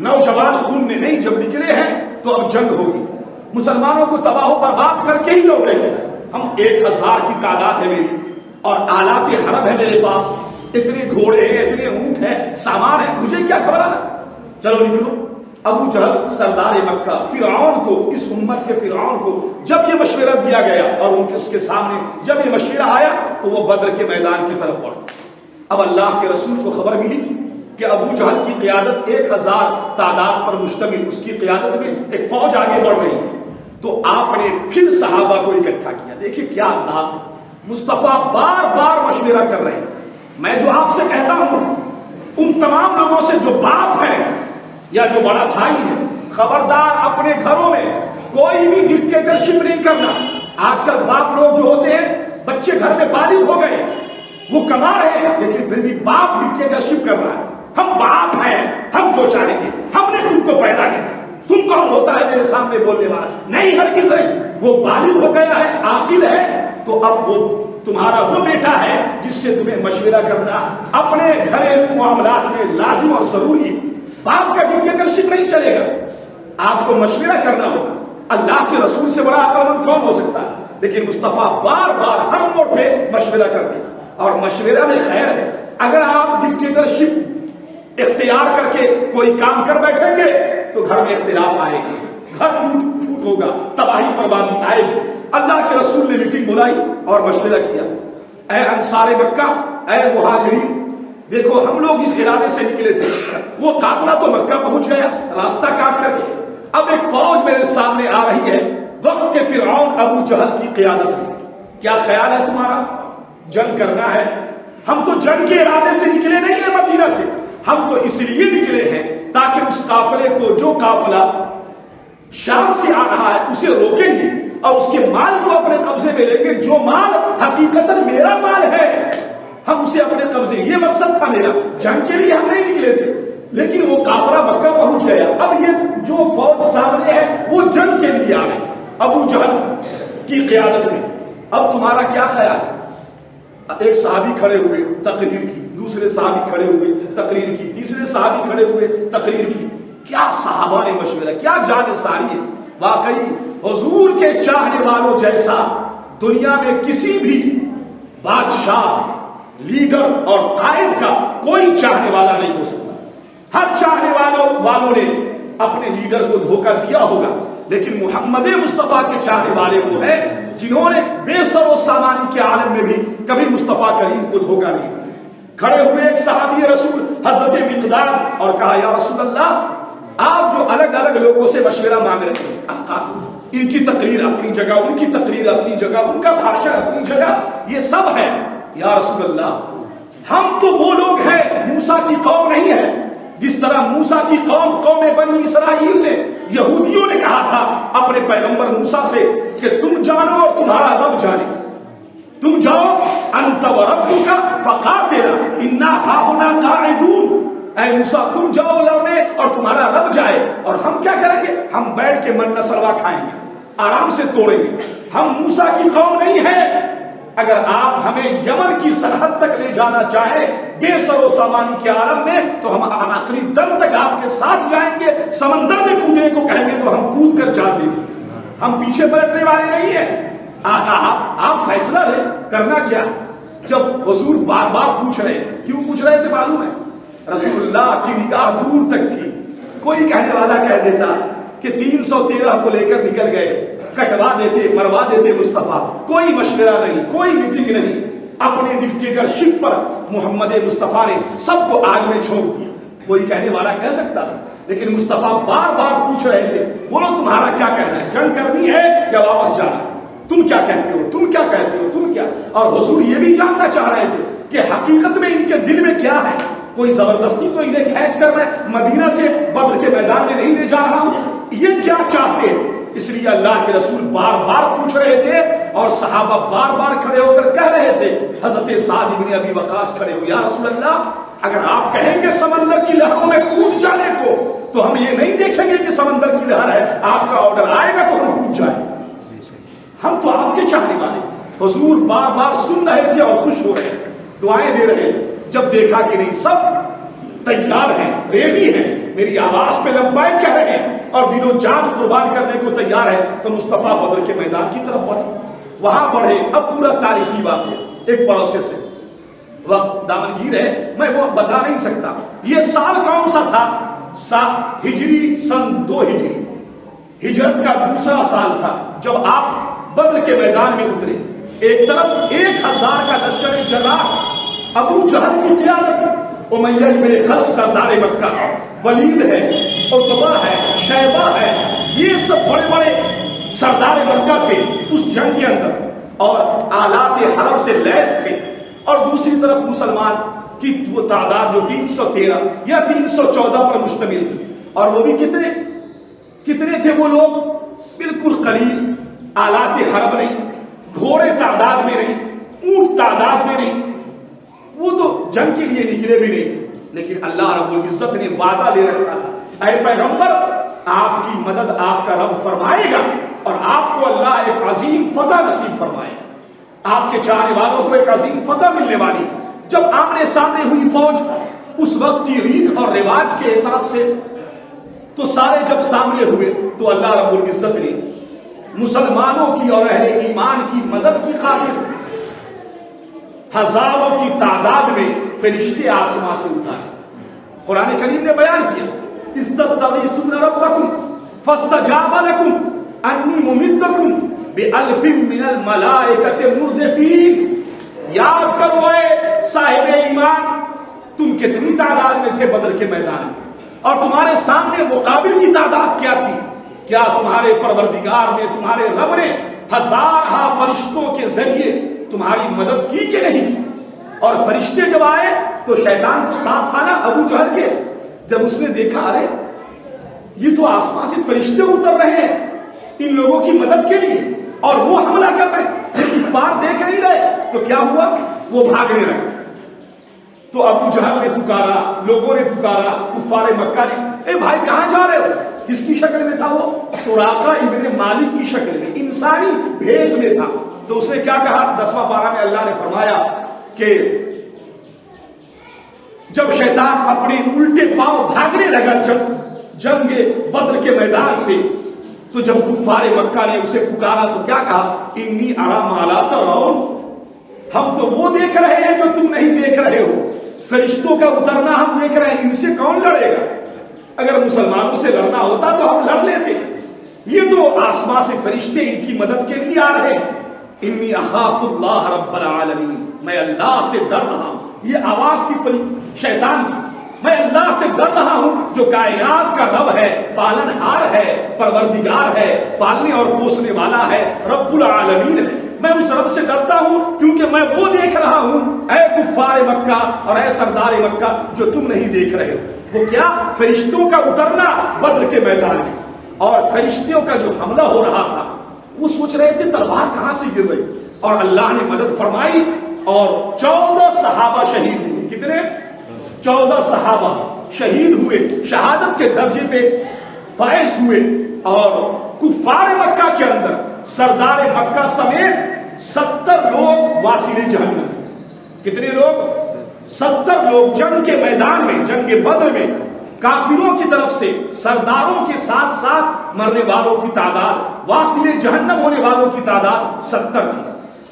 نوجوان خون نے نہیں, جب نکلے ہیں تو اب جنگ ہوگی, مسلمانوں کو تباہ و برباد کر کے ہی لوٹیں گے. ہم 1000 کی تعداد ہے میری, اور آلات حرب ہے میرے پاس, اتنے گھوڑے ہیں, اتنے اونٹ ہیں, سامان ہے, مجھے کیا گھبرانا, چلو نکلو. ابو جہل سردار مکہ فرعون کو, اس امت کے فرعون کو جب یہ مشورہ دیا گیا اور اس کے سامنے جب یہ مشورہ آیا تو وہ بدر کے میدان کی طرف بڑھا. اب اللہ کے رسول کو خبر ملی کہ ابو جہل کی قیادت 1000 تعداد پر مشتمل اس کی قیادت میں ایک فوج آگے بڑھ رہی ہے. تو آپ نے پھر صحابہ کو اکٹھا کیا. دیکھیں کیا انداز ہے, مصطفیٰ بار بار مشورہ کر رہے ہیں. میں جو آپ سے کہتا ہوں ان تمام لوگوں سے جو باپ ہے یا جو بڑا بھائی ہے, خبردار اپنے گھروں میں کوئی بھی ڈکٹیٹرشپ نہیں کرنا. آج کل باپ لوگ جو ہوتے ہیں, بچے گھر میں بالغ ہو گئے, وہ کما رہے ہیں, لیکن پھر بھی باپ ڈکٹیٹرشپ کر رہا ہے. ہم باپ ہیں, ہم جو چاہیں گے, ہم نے تم کو پیدا کیا, تم کون ہوتا ہے میرے سامنے بولنے والا؟ نہیں, ہر کسی وہ بالغ ہو گیا ہے, عاقل ہے, تو اب وہ تمہارا وہ بیٹا ہے جس سے تمہیں مشورہ کرنا اپنے گھریلو معاملات میں لازم اور ضروری ہے. باپ کا ڈکٹیٹرشپ نہیں چلے گا, آپ کو مشورہ کرنا ہوگا. اللہ کے رسول سے بڑا عقل مند کون ہو سکتا ہے؟ لیکن مصطفیٰ بار بار ہر موڑ پہ مشورہ کرتے، اور مشورہ میں خیر ہے۔ اگر آپ ڈکٹیٹرشپ اختیار کر کے کوئی کام کر بیٹھیں گے تو گھر میں اختلاف آئے گا، گھر ٹوٹ پھوٹ ہوگا، تباہی بربادی آئے گی۔ اللہ کے رسول نے میٹنگ بلائی اور مشورہ کیا، اے انصار مکہ، اے مہاجرین، دیکھو ہم لوگ اس ارادے سے نکلے تھے، وہ قافلہ تو مکہ پہنچ گیا راستہ کاٹ کر کے، اب ایک فوج میرے سامنے آ رہی ہے وقت کے فرعون ابو جہل کی قیادت میں، کیا خیال ہے تمہارا؟ جنگ کرنا ہے؟ ہم تو جنگ کے ارادے سے نکلے نہیں ہیں مدینہ سے، ہم تو اس لیے نکلے ہیں تاکہ اس قافلے کو، جو قافلہ شام سے آ رہا ہے، اسے روکیں گے اور اس کے مال کو اپنے قبضے میں لیں گے، جو مال حقیقتاً میرا مال ہے ہم اسے اپنے قبضے، یہ مقصد تھا میرا، جنگ کے لیے ہم نہیں نکلے تھے۔ لیکن وہ قافلہ مکہ پہنچ گیا، اب یہ جو فوج سامنے ہے وہ جنگ کے لیے آ رہی ابو جہل کی قیادت میں، اب تمہارا کیا خیال ہے؟ ایک صحابی کھڑے ہوئے، تقریر کی، دوسرے صحابی کھڑے ہوئے، تقریر کی، تیسرے صحابی کھڑے ہوئے، تقریر کی۔ کیا صحابہ نے مشورہ، کیا جانساری ہے! واقعی حضور کے چاہنے والوں جیسا دنیا میں کسی بھی بادشاہ، لیڈر اور قائد کا کوئی چاہنے والا نہیں ہو سکتا۔ ہر چاہنے والوں نے اپنے لیڈر کو دھوکہ دیا ہوگا، لیکن محمد مصطفیٰ کے چاہنے والے وہ ہیں جنہوں نے بے سر و سامانی کے عالم میں بھی کبھی مصطفیٰ کریم کو دھوکہ نہیں دیا۔ کھڑے ہوئے ایک صحابی رسول حضرت مقداد اور کہا، یا رسول اللہ، آپ جو الگ الگ لوگوں سے مشورہ مانگ رہے ہیں، آقا، ان کی تقریر اپنی جگہ، ان کی تقریر اپنی جگہ، ان کا بھاشن اپنی جگہ، یہ سب ہے، یا رسول اللہ ہم تو وہ لوگ ہیں، موسیٰ کی قوم نہیں ہے۔ جس طرح موسیٰ کی قوم بنی اسرائیل نے، یہودیوں نے کہا تھا اپنے پیغمبر موسیٰ سے کہ تم جانو اور تمہارا رب جانے، تم جاؤ انت وربک فقاتلا انا ہاہنا قاعدون، اے موسیٰ تم جاؤ لڑنے اور تمہارا رب جائے، اور ہم کیا کریں گے؟ ہم بیٹھ کے من سلوا کھائیں گے، آرام سے توڑیں گے، ہم موسیٰ کی قوم نہیں ہیں۔ اگر آپ ہمیں یمن کی سرحد تک لے جانا چاہیں بے سر و سامانی کے عالم میں، تو ہم آخری دم تک آپ کے ساتھ جائیں گے، سمندر میں کودنے کو کہیں گے تو ہم کود کر جان دیں گے، ہم پیچھے پلٹنے والے نہیں ہیں۔ آپ فیصلہ لیں، کرنا کیا؟ جب حضور بار بار پوچھ رہے تھے، کیوں پوچھ رہے تھے معلوم ہے؟ رسول اللہ کی نگاہ دور تک تھی، کوئی کہنے والا کہہ دیتا کہ 313 کو لے کر نکل گئے، کٹوا دیتے، مروا دیتے مصطفیٰ، کوئی مشورہ نہیں، کوئی میٹنگ نہیں، اپنے ڈکٹیٹرشپ پر محمد مصطفیٰ نے سب کو آگ میں جھونک دیا۔ کوئی کہنے والا کہہ سکتا تھا، لیکن مصطفیٰ بار بار پوچھ رہے تھے، بولو تمہارا کیا کہنا ہے، جنگ کرنی ہے یا واپس جانا؟ تم کیا کہتے ہو، تم کیا کہتے ہو، تم کیا؟ اور حضور یہ بھی جاننا چاہ رہے تھے کہ حقیقت میں ان کے دل میں کیا ہے، کوئی زبردستی تو انہیں کھینچ کر میں مدینہ سے بدر کے میدان میں نہیں لے جا رہا ہوں، یہ کیا چاہتے ہیں؟ اس لیے اللہ کے رسول بار بار پوچھ رہے تھے اور صحابہ بار بار کھڑے ہو کر کہہ رہے تھے۔ حضرت سعد بن ابی وقاص کھڑے ہوئے، یا رسول اللہ اگر آپ کہیں گے سمندر کی لہروں میں کود جانے کو تو ہم یہ نہیں دیکھیں گے کہ سمندر کی لہر ہے، آپ کا آرڈر آئے گا تو ہم کود جائیں، ہم تو آپ کے چاہنے والے۔ حضور بار بار سن رہے تھے اور خوش ہو رہے تھے، دعائیں دے رہے تھے۔ جب دیکھا کہ نہیں سب تیار ہیں، ریڈی ہیں، میری آواز پہ لبیک کہہ رہے ہیں اور دل و جان قربان کرنے کو تیار ہے، تو مصطفیٰ بدر کے میدان کی طرف بڑھے۔ وہاں بڑھے، اب پورا تاریخی واقعہ ایک پروسیس ہے، وقت دامنگیر ہے، میں وہ بتا نہیں سکتا۔ یہ سال کون سا تھا؟ ہجری سن 2 ہجری، ہجرت کا دوسرا سال تھا جب آپ بدر کے میدان میں اترے۔ ایک طرف 1000 کا لشکر جراح، ابو جہل کی قیادت، امیہ بن خلف سردار مکہ، ولید ہے، عتبہ ہے، شیبہ ہے، یہ سب بڑے بڑے سردار مکہ تھے اس جنگ کے اندر اور آلات حرب سے لیس تھے، اور دوسری طرف مسلمان کی وہ تعداد جو 313 یا 314 پر مشتمل تھی، اور وہ بھی کتنے تھے وہ لوگ؟ بالکل قلیل، آلات حرب نہیں، گھوڑے تعداد میں نہیں، اونٹ تعداد میں نہیں، وہ تو جنگ کے لیے نکلے بھی نہیں تھے، لیکن اللہ رب العزت نے وعدہ دے رکھا تھا، اے پیغمبر آپ کی مدد آپ کا رب فرمائے گا اور آپ کو اللہ ایک عظیم فتح نصیب فرمائے گا، آپ کے چاہنے والوں کو ایک عظیم فتح ملنے والی۔ جب آمنے سامنے ہوئی فوج اس وقت کی ریت اور رواج کے حساب سے، تو سارے جب سامنے ہوئے تو اللہ رب العزت نے مسلمانوں کی اور اہل ایمان کی مدد کی خاطر ہزاروں کی تعداد میں فرشتے آسمان سے اتارے. قرآن کریم نے بیان کیا استستغیثون ربکم فاستجاب لکم انی ممدکم بألف من الملائکۃ مردفین. یاد کرو اے صاحب ایمان، تم کتنی تعداد میں تھے بدر کے میدان میں، اور تمہارے سامنے مقابل کی تعداد کیا تھی؟ کیا تمہارے پروردگار نے، تمہارے رب نے ہزارہ فرشتوں کے ذریعے تمہاری مدد کی کہ نہیں؟ اور فرشتے جب آئے تو شیطان تو ساتھ تھا نا ابو جہل کے. جب اس نے دیکھا ارے یہ تو آسمان سے فرشتے اتر رہے ہیں ان لوگوں کی مدد کے لیے اور وہ حملہ کر رہے ہیں، کفار دیکھ نہیں رہے، تو کیا ہوا؟ وہ بھاگنے لگے. تو ابو جہل نے پکارا، لوگوں نے پکارا، کفار مکہ نے، اے بھائی کہاں جا رہے ہو؟ کس کی شکل میں تھا وہ؟ سراقہ ابن مالک کی شکل میں، انسانی بھیس میں تھا. تو اس نے کیا کہا؟ 10واں پارہ میں اللہ نے فرمایا کہ جب شیطان اپنے الٹے پاؤں بھاگنے لگا جنگ بدر کے میدان سے، تو جب کفار مکہ نے اسے پکارا تو کیا کہا؟ انی ارا ما لا ترون، ہم تو وہ دیکھ رہے ہیں جو تم نہیں دیکھ رہے ہو. فرشتوں کا اترنا ہم دیکھ رہے ہیں، ان سے کون لڑے گا؟ اگر مسلمانوں سے لڑنا ہوتا تو ہم لڑ لیتے، یہ تو آسمان سے فرشتے ان کی مدد کے لیے آ رہے ہیں. انی اخاف اللہ رب العالمین، میں اللہ سے ڈر رہا ہوں. یہ آواز کی شیطان کی، میں اللہ سے ڈر رہا ہوں جو کائنات کا رب ہے، پالن ہار ہے، پروردگار ہے، پالنے اور پوسنے والا ہے، رب العالمین ہے. میں اس رب سے ڈرتا ہوں کیونکہ میں وہ دیکھ رہا ہوں اے کفار مکہ اور اے سردار مکہ جو تم نہیں دیکھ رہے ہو. وہ کیا؟ فرشتوں کا اترنا بدر کے میدان میں، اور فرشتوں کا جو حملہ ہو رہا تھا وہ سوچ رہے تھے تلوار کہاں سے گر رہی، اور اللہ نے مدد فرمائی اور 14 صحابہ شہید ہوئے. کتنے؟ 14 صحابہ شہید ہوئے، شہادت کے درجے پہ فائز ہوئے. اور کفار مکہ کے اندر سردار مکہ سمیت 70 لوگ واصل جہنم. کتنے لوگ؟ 70 لوگ جنگ کے میدان میں، جنگ بدر میں کافروں کی طرف سے سرداروں کے ساتھ ساتھ مرنے والوں کی تعداد، واصل جہنم ہونے والوں کی تعداد 70 تھی.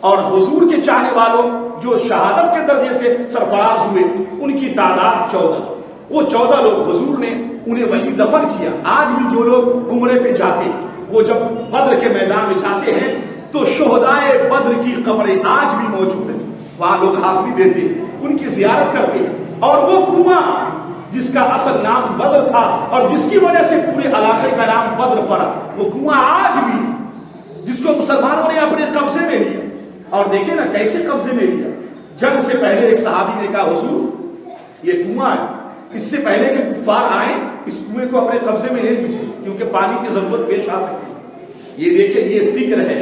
اور حضور کے چاہنے والوں جو شہادت کے درجے سے سرفراز ہوئے ان کی تعداد 14. وہ 14 لوگ حضور نے انہیں وہیں دفن کیا. آج بھی جو لوگ عمرے پہ جاتے، وہ جب بدر کے میدان میں جاتے ہیں تو شہدائے بدر کی قبریں آج بھی موجود ہیں، وہاں لوگ حاضری دیتے، ان کی زیارت کرتے. اور وہ کنواں جس کا اصل نام بدر تھا اور جس کی وجہ سے پورے علاقے کا نام بدر پڑا، وہ کنواں آج بھی جس کو مسلمانوں نے اپنے قبضے میں لیا. اور دیکھیں نا کیسے قبضے میں لیا. جنگ سے پہلے ایک صحابی نے کہا حضور یہ کنواں ہے، اس سے پہلے کہ کفار آئیں اس کنویں کو اپنے قبضے میں لے لیجیے کیونکہ پانی کی ضرورت پیش آ سکتی ہے. یہ دیکھیں یہ فکر ہے،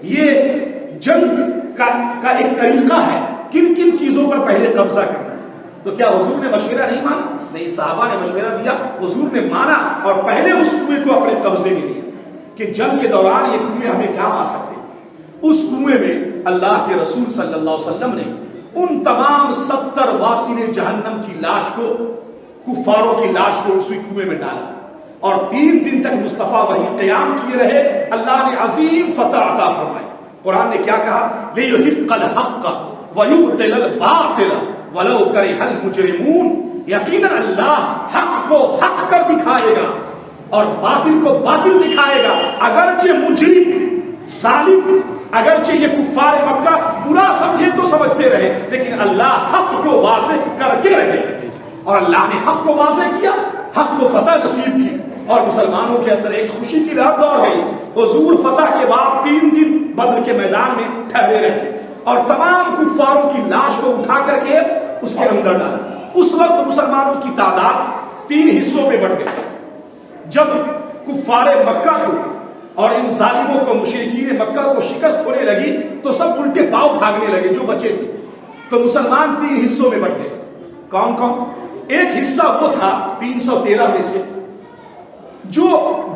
یہ جنگ کا ایک طریقہ ہے کن کن چیزوں پر پہلے قبضہ کرنا. تو کیا حضور نے مشورہ نہیں مانا؟ نہیں، صحابہ نے مشورہ دیا، حضور نے مانا اور پہلے اس کنویں کو اپنے قبضے میں لیا کہ جنگ کے دوران یہ کنویں ہمیں کام آ سکتے. اس کنویں میں اللہ کے رسول صلی اللہ علیہ وسلم نے ان تمام 70 واصل جہنم کی لاش کو، کفاروں کی لاش کو اسی کنویں میں ڈالا اور 3 دن تک مصطفیٰ وہی قیام کیے رہے. اللہ نے عظیم فتح عطا فرمائی. قرآن نے کیا کہا؟ لِيُحِقَّ الْحَقَّ وَيُبْطِلَ الْبَاطِلَ وَلَوْ كَرِهَ الْمُجْرِمُونَ. یقیناً اللہ حق کو حق کر دکھائے گا اور باطل کو باطل دکھائے گا، اگرچہ مجرم ظالم، اگرچہ یہ کفار مکہ برا سمجھے تو سمجھتے رہے، لیکن اللہ حق کو واضح کر کے رہے. اور اللہ نے حق کو واضح کیا، حق کو فتح نصیب کی اور مسلمانوں کے اندر ایک خوشی کی لہر دوڑ گئی. حضور فتح کے بعد 3 دن بدر کے میدان میں ٹھہرے رہے اور تمام کفاروں کی لاش کو اٹھا کر کے اس کے اندر ڈالا. اس وقت مسلمانوں کی تعداد 3 حصوں میں بٹ گئی. جب کفار مکہ کو اور ان ظالموں کو، مشرکین مکہ کو شکست ہونے لگی تو سب الٹے پاؤں بھاگنے لگے جو بچے تھے. تو مسلمان 3 حصوں میں بٹ گئے. کون کون؟ ایک حصہ وہ تھا 313 میں سے جو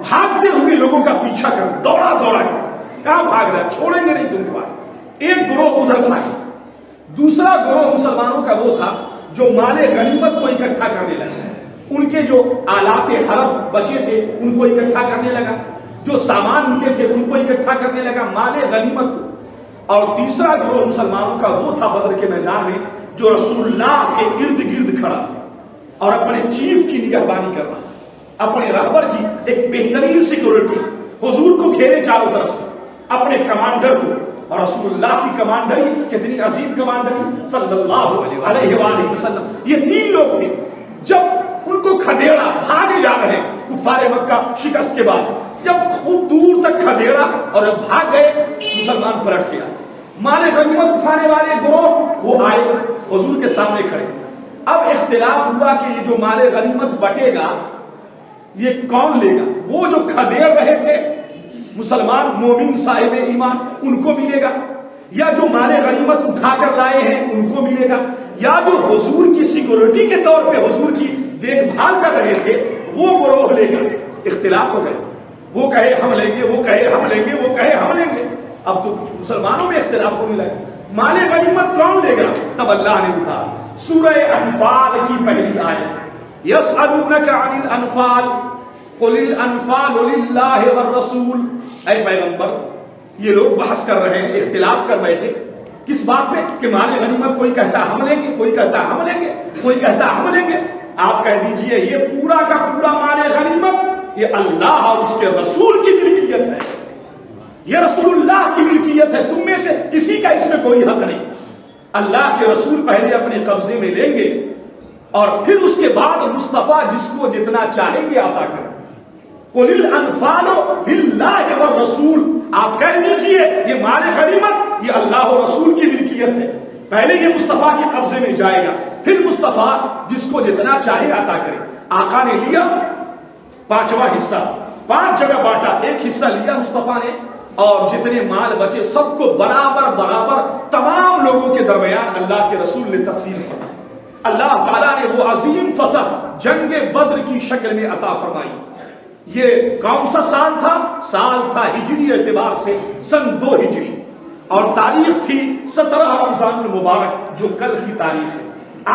بھاگتے ہوئے لوگوں کا پیچھا کر دوڑا کر، کہاں بھاگ رہا ہے، چھوڑیں گے نہیں تم کو. ایک گروہ ادھر بھاگے. دوسرا گروہ مسلمانوں کا وہ تھا جو مال غنیمت کو اکٹھا کرنے لگا، ان کے جو آلات حرب بچے تھے ان کو اکٹھا کرنے لگا. جو سامان ان کے تھے ان کو اکٹھا کرنے لگا، مال غنیمت کو۔ اور تیسرا گروہ مسلمانوں کا وہ تھا بدر کے میدان میں جو رسول اللہ کے ارد گرد کھڑا تھا اور اپنے چیف کی نگہبانی کر رہا تھا، اپنے رہبر کی ایک بہترین سیکورٹی، حضور کو گھیرے چاروں طرف سے، اپنے کمانڈر کو، اور رسول اللہ کی کمانڈری کتنی عظیم کمانڈری صلی اللہ علیہ وآلہ وسلم۔ یہ تین لوگ تھے، جب ان کو کھدیڑا، بھاگے جا رہے کفار مکہ شکست کے بعد، جب خوب دور تک کھدیڑا اور جب بھاگ گئے، مسلمان پلٹ گیا۔ مال غنیمت اٹھانے والے گروہ وہ آئے حضور کے سامنے کھڑے۔ اب اختلاف ہوا کہ یہ جو مال غنیمت بٹے گا یہ کون لے گا؟ وہ جو کھدیڑ رہے تھے مسلمان مومن صاحب ایمان ان کو ملے گا، یا جو مال غنیمت اٹھا کر لائے ہیں ان کو ملے گا، یا جو حضور کی سیکورٹی کے طور پہ حضور کی دیکھ بھال کر رہے تھے وہ گروہ لے گا؟ اختلاف ہو گئے، وہ کہے ہم لیں گے، وہ کہے ہم لیں گے، وہ کہے ہم لیں گے۔ اب تو مسلمانوں میں اختلاف ہونے لگے، مال غنیمت کون لے گا؟ تب اللہ نے اتارا سورہ انفال کی پہلی آیت، یسألونک عن الانفال قل الانفال للہ والرسول۔ اے پیغمبر، یہ لوگ بحث کر رہے ہیں، اختلاف کر بیٹھے کس بات پہ کہ مال غنیمت کوئی کہتا ہم لیں گے، کوئی کہتا ہم لیں گے، کوئی کہتا ہم لیں گے۔ آپ کہہ دیجئے یہ پورا کا پورا مال غنیمت یہ اللہ اور اس کے رسول کی ملکیت ہے، یہ رسول اللہ کی ملکیت ہے، تم میں سے کسی کا اس میں کوئی حق نہیں۔ اللہ کے رسول پہلے اپنے قبضے میں لیں گے اور پھر اس کے بعد مصطفیٰ جس کو جتنا چاہیں گے عطا کریں۔ قل الانفال للہ والرسول، آپ کہہ دیجئے یہ مال غنیمت یہ اللہ و رسول کی ملکیت ہے، پہلے یہ مصطفیٰ کے قبضے میں جائے گا، پھر مصطفیٰ جس کو جتنا چاہے عطا کرے۔ آقا نے لیا پانچواں حصہ، 5 جگہ بانٹا، ایک حصہ لیا مصطفیٰ نے، اور جتنے مال بچے سب کو برابر برابر تمام لوگوں کے درمیان اللہ کے رسول نے تقسیم فرمائی۔ اللہ تعالیٰ نے وہ عظیم فتح جنگ بدر کی شکل میں عطا فرمائی۔ یہ کون سا سال تھا؟ سال تھا ہجری اعتبار سے سن 2 ہجری، اور تاریخ تھی 17 رمضان المبارک جو کل کی تاریخ ہے،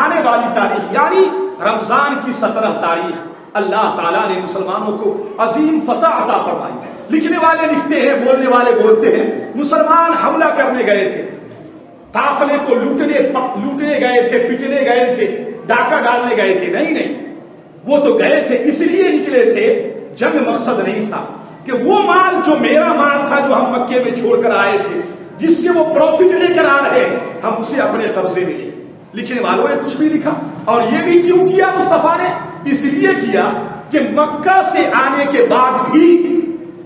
آنے والی تاریخ یعنی رمضان کی 17 تاریخ اللہ تعالیٰ نے مسلمانوں کو عظیم فتح عطا فرمائی۔ لکھنے والے لکھتے ہیں، بولنے والے بولتے ہیں، مسلمان حملہ کرنے گئے تھے، قافلے کو لوٹنے گئے تھے، پٹنے گئے تھے، ڈاکہ ڈالنے گئے تھے، نہیں، وہ تو گئے تھے اس لیے نکلے تھے، جنگ مقصد نہیں تھا کہ وہ مال جو میرا مال تھا جو ہم مکے میں چھوڑ کر آئے تھے، جس سے وہ پروفٹ لے کر آ رہے ہیں، ہم اسے اپنے قبضے میں لیں۔ لکھنے والوں نے کچھ بھی لکھا، اور یہ بھی کیوں کیا مصطفیٰ نے؟ اس لیے کیا کہ مکہ سے آنے کے بعد بھی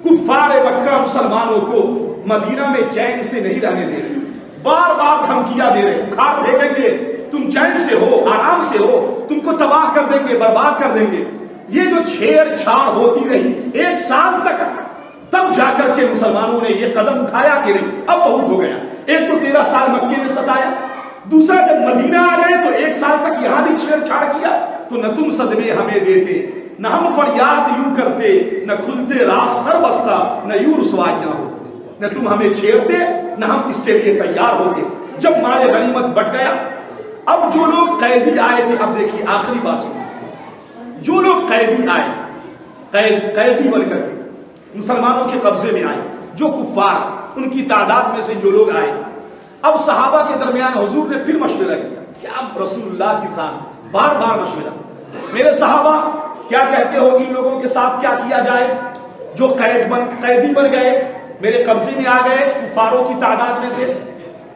کفار مکہ مسلمانوں کو مدینہ میں چین سے نہیں رہنے دے رہے، بار بار دھمکیاں دے رہے، اکھاڑ پھینکیں گے، تم چین سے ہو، آرام سے ہو، تم کو تباہ کر دیں گے، برباد کر دیں گے۔ یہ جو چھیڑ چھاڑ ہوتی رہی 1 سال تک، تب جا کر کے مسلمانوں نے یہ قدم اٹھایا کہ نہیں اب بہت ہو گیا۔ ایک تو 13 سال مکے میں ستایا، دوسرا جب مدینہ آ گئے تو 1 سال تک یہاں بھی چھیڑ چھاڑ کیا، تو نہ تم صدمے ہمیں دیتے، نہ ہم فریاد یوں کرتے، نہ کھلتے راز سر بستا، نہ یوں رسوائیاں ہوتے، نہ تم ہمیں چھیڑتے نہ ہم اس کے لیے تیار ہوتے۔ جب مال غنیمت بٹ گیا، اب جو لوگ قیدی آئے تھے، اب دیکھیے آخری بات سنیں، جو لوگ قیدی آئے، قیدی بن کر مسلمانوں کے قبضے میں آئے، جو کفار ان کی تعداد میں سے جو لوگ آئے، اب صحابہ کے درمیان حضور نے پھر مشورہ کیا، کیا رسول اللہ کے ساتھ بار بار مشورہ، میرے صحابہ کیا کہتے ہو ان لوگوں کے ساتھ کیا کیا جائے جو قیدی بن گئے، میرے قبضے میں آ گئے کفاروں کی تعداد میں سے؟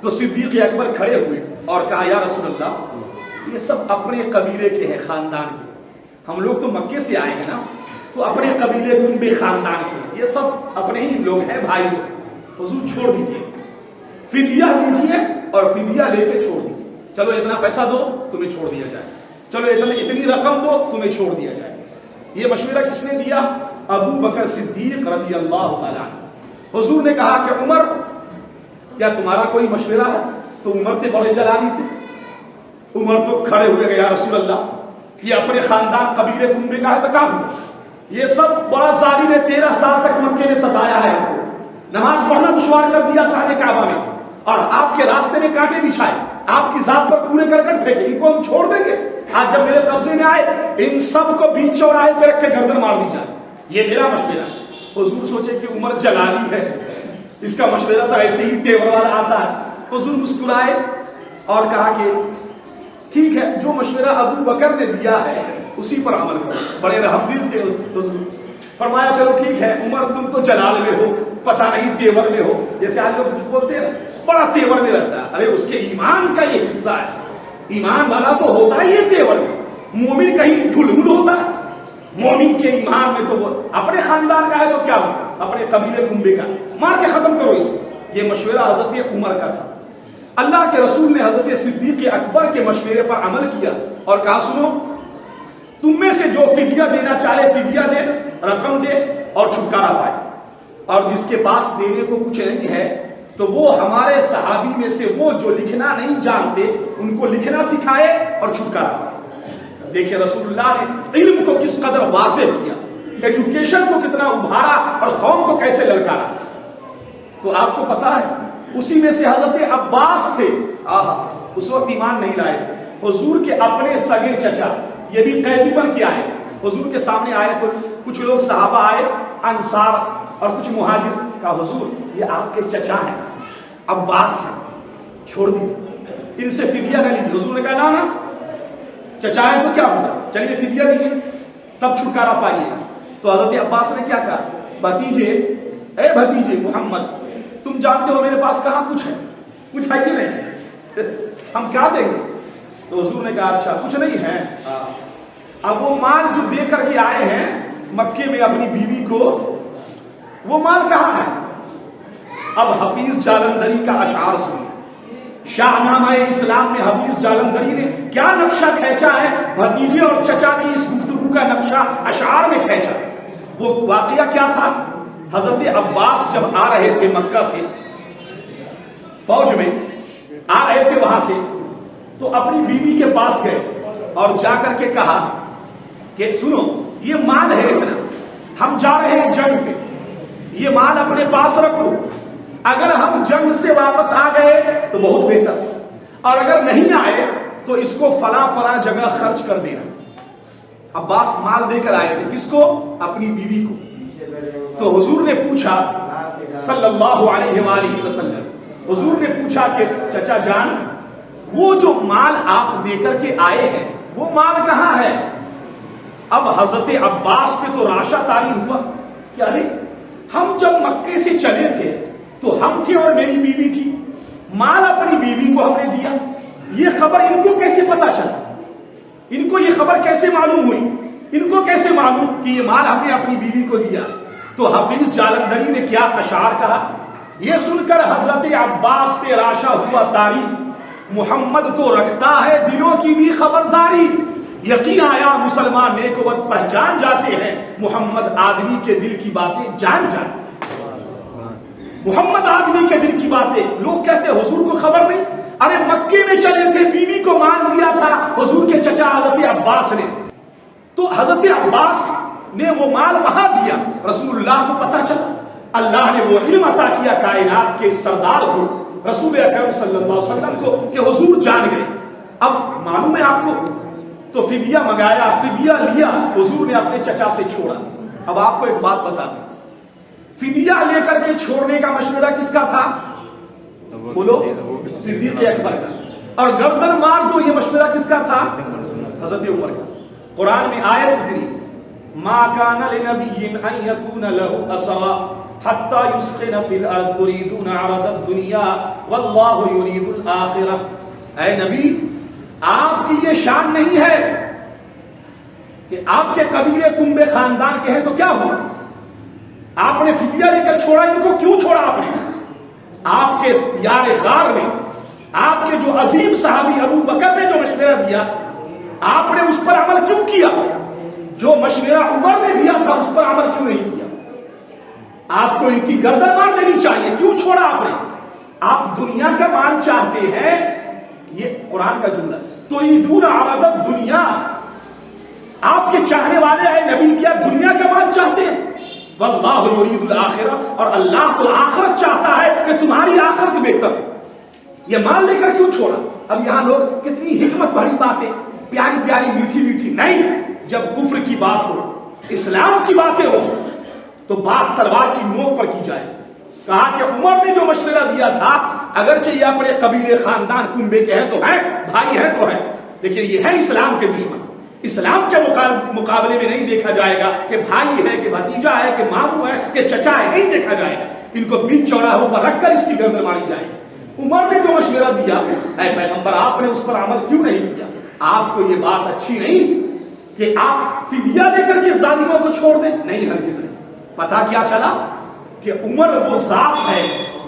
تو صدیق اکبر کھڑے ہوئے اور کہا یا رسول اللہ یہ سب اپنے قبیلے کے ہیں، خاندان کے، ہم لوگ تو مکے سے آئے ہیں نا، تو اپنے قبیلے کے بھی خاندان کے، یہ سب اپنے ہی لوگ ہیں، بھائی لوگ، حضور چھوڑ دیجئے، فدیہ لیجئے اور فدیہ لے کے چھوڑ دیجئے، چلو اتنا پیسہ دو تمہیں چھوڑ دیا جائے، چلو اتنی رقم دو تمہیں چھوڑ دیا جائے۔ یہ مشورہ کس نے دیا؟ ابو بکر صدیق رضی اللہ تعالیٰ عنہ۔ حضور نے کہا کہ عمر کیا تمہارا کوئی مشورہ ہے؟ تو عمر تو بڑے جلالی تھے، عمر تو کھڑے ہوئے کہ یا رسول اللہ یہ اپنے خاندان قبیلے کنبے کا ہے تو کہاں ہوں، یہ سب بڑا ظالم ہے، 13 سال تک مکے میں ستایا ہے ہم کو، نماز پڑھنا دشوار کر دیا سارے کعبہ میں، اور آپ کے راستے میں کانٹے بچھائے، آپ کی ذات پر کوڑے کرکٹ پھینکے، ان کو ہم چھوڑ دیں گے؟ آج جب میرے قبضے میں آئے ان سب کو بیچ چوراہے پہ رکھ کے گردن مار دی جائے، یہ میرا مشورہ ہے۔ حضور سوچے کہ عمر جلالی ہے، اس کا مشورہ تو ایسے ہی تیور والا آتا ہے. حضور مسکرائے اور کہا کہ ٹھیک ہے، جو مشورہ ابو بکر نے دیا ہے اسی پر عمل کرو. بڑے رحم دل تھے حضور. فرمایا چلو ٹھیک ہے عمر، تم تو جلال میں ہو، پتہ نہیں تیور میں ہو. جیسے آج لوگ کچھ بولتے ہیں بڑا تیور میں رہتا ہے، ارے اس کے ایمان کا یہ حصہ ہے. ایمان والا تو ہوتا ہی ہے تیور میں. مومن کہیں ڈھلمل ہوتا ہے؟ مومن کے ایمان میں تو وہ اپنے خاندان کا ہے تو کیا ہوگا، اپنے قبیلے کنبے کا مار کے ختم کرو اسے. یہ مشورہ حضرت عمر کا تھا. اللہ کے رسول نے حضرت صدیق اکبر کے مشورے پر عمل کیا اور کہا سنو، تم میں سے جو فدیہ دینا چاہے فدیہ دے، رقم دے اور چھٹکارا پائے، اور جس کے پاس دینے کو کچھ نہیں ہے تو وہ ہمارے صحابی میں سے وہ جو لکھنا نہیں جانتے ان کو لکھنا سکھائے اور چھٹکارا پائے. دیکھیں رسول اللہ نے علم کو کس قدر واضح کیا، ایجوکیشن کو کتنا ابھارا اور قوم کو کیسے للکارا. تو آپ کو پتا ہے اسی میں سے حضرت عباس تھے. اس وقت ایمان نہیں لائے تھے. حضور کے اپنے سگے چچا، یہ بھی قیدی بن کے آئے، حضور کے سامنے آئے تو کچھ لوگ صحابہ آئے انصار اور کچھ مہاجر. کہا حضور یہ آپ کے چچا ہیں عباس ہیں، چھوڑ دیجیے، ان سے فدیہ نہ لیجیے. حضور نے کہا نا چچا ہے تو کیا ہوگا، چلیے فدیہ دیجیے تب چھٹکارا پائیے. تو حضرت عباس نے کیا کہا، بھتیجے، اے بھتیجے محمد، تم جانتے ہو میرے پاس کہاں کچھ ہے، کچھ ہے کہ نہیں، ہم کیا دیں گے. تو حضور نے کہا اچھا کچھ نہیں ہے. اب وہ مال جو دے کر کے آئے ہیں مکے میں اپنی بیوی کو، وہ مال کہاں ہے. اب حفیظ جالندری کا اشعار سنیں. شاہ نامہ اسلام میں حفیظ جالندری نے کیا نقشہ کھینچا ہے بھتیجے اور چچا کی اس گفتگو کا نقشہ اشعار میں کھینچا. وہ واقعہ کیا تھا، حضرت عباس جب آ رہے تھے مکہ سے، فوج میں آ رہے تھے وہاں سے، تو اپنی بیوی کے پاس گئے اور جا کر کے کہا کہ سنو یہ مال ہے اتنا، ہم جا رہے ہیں جنگ پہ، یہ مال اپنے پاس رکھو، اگر ہم جنگ سے واپس آ گئے تو بہت بہتر، اور اگر نہیں آئے تو اس کو فلاں فلاں جگہ خرچ کر دینا. عباس مال دے کر آئے تھے، کس کو، اپنی بیوی کو. تو حضور نے پوچھا صلی اللہ علیہ وآلہ وسلم، حضور نے پوچھا کہ چچا جان وہ جو مال آپ دے کر کے آئے ہیں وہ مال کہاں ہے. اب حضرت عباس پہ تو راشا طاری ہوا کہ ارے ہم جب مکے سے چلے تھے تو ہم تھے اور میری بیوی تھی، مال اپنی بیوی کو ہم نے دیا، یہ خبر ان کو کیسے پتا چلا، ان کو یہ خبر کیسے معلوم ہوئی، ان کو کیسے معلوم کہ یہ مال ہم نے اپنی بیوی کو دیا. تو حفیظ جالندری نے کیا اشعار کہا، یہ سن کر حضرت عباس پہ راشا ہوا طاری، محمد تو رکھتا ہے دلوں کی بھی خبرداری. یقین آیا مسلمان نیک وقت پہچان جاتے ہیں، محمد آدمی کے دل کی باتیں جان جاتے ہیں. محمد آدمی کے دل کی باتیں، لوگ کہتے ہیں حضور کو خبر نہیں، ارے مکے میں چلے تھے، بیوی کو مان دیا تھا حضور کے چچا حضرت عباس نے، تو حضرت عباس نے وہ مال وہاں دیا. رسول اللہ کو پتا چلا، اللہ نے وہ علم عطا کیا کائنات کے سردار کو، رسول اکرم صلی اللہ علیہ وسلم کو، کہ حضور جان گئے. اب معلوم ہے آپ کو، تو فدیہ منگایا، فدیہ لیا، حضور نے اپنے چچا سے چھوڑا. اب آپ کو ایک بات بتا دیں، فدیہ لے کر کے چھوڑنے کا مشورہ کس کا تھا، بولو، صدیق اکبر کا. اور گردن مار دو، یہ مشورہ کس کا تھا، حضرت عمر کا. قرآن میں آیت اتری، ما کان لنبی ان یکون له اسرى حتى یسخن فی الارض تریدون عرض الدنیا واللہ یرید الآخرہ. اے نبی آپ کی یہ شان نہیں ہے کہ آپ کے قبیلے کنبے خاندان کے ہیں تو کیا ہوا، آپ نے فدیہ لے کر چھوڑا. ان کو کیوں چھوڑا آپ نے، آپ کے یار غار نے، آپ کے جو عظیم صحابی ابو بکر نے جو مشورہ دیا آپ نے اس پر عمل کیوں کیا، جو مشورہ عمر نے دیا تھا اس پر عمل کیوں نہیں کیا. آپ کو ان کی گردن مار دینی چاہیے، کیوں چھوڑا آپ نے. آپ دنیا کا مال چاہتے ہیں، یہ قرآن کا جملہ، تو یریدون عرض الدنیا، آپ کے چاہنے والے اے نبی کیا دنیا کا مال چاہتے ہیں، واللہ یرید الآخرہ، اور اللہ تو آخرت چاہتا ہے کہ تمہاری آخرت بہتر. یہ مال لے کر کیوں چھوڑا. اب یہاں لوگ کتنی حکمت بھری باتیں، پیاری پیاری میٹھی میٹھی، نہیں، جب کفر کی بات ہو، اسلام کی باتیں ہو، تو بات تلوار کی نوک پر کی جائے. کہا کہ عمر نے جو مشورہ دیا تھا اگرچہ یہ اپنے قبیلے خاندان کنبے کے ہیں تو ہیں, بھائی ہیں تو ہیں, لیکن یہ ہے اسلام کے دشمن. اسلام کے مقابلے میں نہیں دیکھا جائے گا کہ بھائی ہے کہ بھتیجا ہے کہ ماموں ہے کہ چچا ہے, نہیں دیکھا جائے گا. ان کو بیچ چوراہوں پر رکھ کر اس کی گردن ماری جائے. عمر نے جو مشورہ دیا, اے پیغمبر آپ نے اس پر عمل کیوں نہیں کیا؟ آپ کو یہ بات اچھی نہیں کہ آپ فدیہ دے کر کے ظالموں کو چھوڑ دیں؟ نہیں, ہرگز نہیں. پتا کیا چلا کہ عمر وہ ذات ہے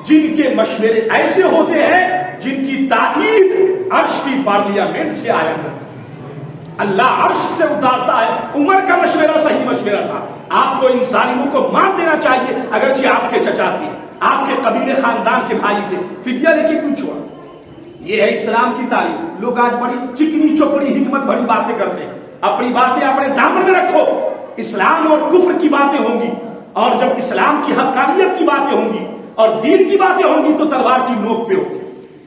جن کے مشورے ایسے ہوتے ہیں جن کی تائید عرش کی پارلیمنٹ سے آیا ہے, اللہ عرش سے اتارتا ہے. عمر کا مشورہ صحیح مشورہ تھا. آپ کو ان ظالموں کو مار دینا چاہیے اگرچہ آپ کے چچا تھے, آپ کے قبیلے خاندان کے بھائی تھے, فدیہ لے کے کیوں چھوڑا؟ یہ ہے اسلام کی تعریف. لوگ آج بڑی چکنی چوپڑی حکمت بڑی باتیں کرتے ہیں. اپنی باتیں اپنے دامن میں رکھو. اسلام اور کفر کی باتیں ہوں گی, اور جب اسلام کی حقانیت کی باتیں ہوں گی اور دین کی باتیں ہوں گی تو تلوار کی نوک پہ ہوگی.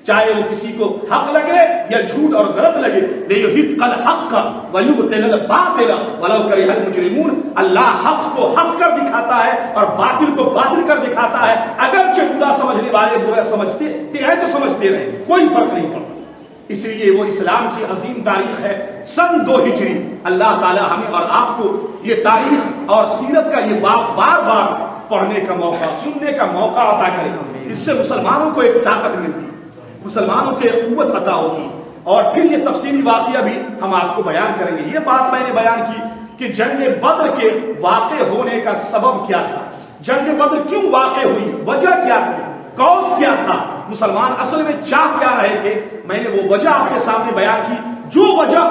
چاہے وہ کسی کو حق لگے یا جھوٹ اور غلط لگے. لیحق الحق ویبطل الباطل ولو کرہ المجرمون. اللہ حق کو حق کر دکھاتا ہے اور باطل کو باطل کر دکھاتا ہے. اگرچہ برا سمجھنے والے برا سمجھتے ہیں تو سمجھتے رہے, کوئی فرق نہیں پڑتا. اس لیے وہ اسلام کی عظیم تاریخ ہے. سن 2 ہجری. اللہ تعالی ہمیں اور آپ کو یہ تاریخ اور سیرت کا یہ باب بار بار پڑھنے کا موقع, سننے کا موقع عطا کرے. اس سے مسلمانوں کو ایک طاقت ملتی, مسلمانوں کو ایک قوت عطا ہوگی. اور پھر یہ تفصیلی واقعہ بھی ہم آپ کو بیان کریں گے. یہ بات میں نے بیان کی کہ جنگ بدر کے واقع ہونے کا سبب کیا تھا, جنگ بدر کیوں واقع ہوئی, وجہ کیا تھی, کاز کیا تھا, مسلمان اصل میں چاہ کیا رہے تھے. میں نے وہ وجہ آپ کے سامنے بیان کی جو وجہ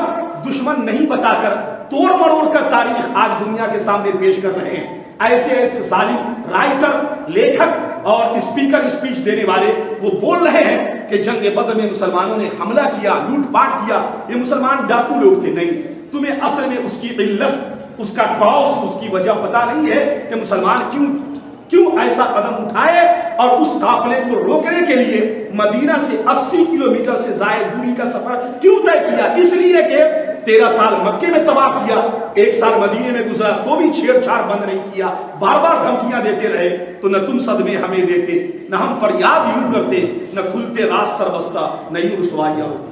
دشمن نہیں بتا کر توڑ مروڑ کر تاریخ آج دنیا کے سامنے پیش کر رہے ہیں. ایسے ایسے ظالم رائٹر, لیکھک اور اسپیکر, اسپیچ دینے والے وہ بول رہے ہیں کہ جنگ بدر میں مسلمانوں نے حملہ کیا, لوٹ پاٹ کیا, یہ مسلمان ڈاکو لوگ تھے. نہیں, تمہیں اصل میں اس کی علت, اس کا کاز, اس کی وجہ پتا نہیں ہے کہ مسلمان کیوں ایسا قدم اٹھائے اور اس قافلے کو روکنے کے لیے مدینہ سے 80 کلومیٹر سے زائد دوری کا سفر کیوں طے کیا. اس لیے کہ 13 سال مکے میں طواف کیا, 1 سال مدینے میں گزرا تو بھی چھیڑ چھاڑ بند نہیں کیا, بار بار دھمکیاں دیتے رہے. تو نہ تم صدمے ہمیں دیتے, نہ ہم فریاد یوں کرتے, نہ کھلتے راز سر بستہ, نہ یوں رسوائیاں ہوتی.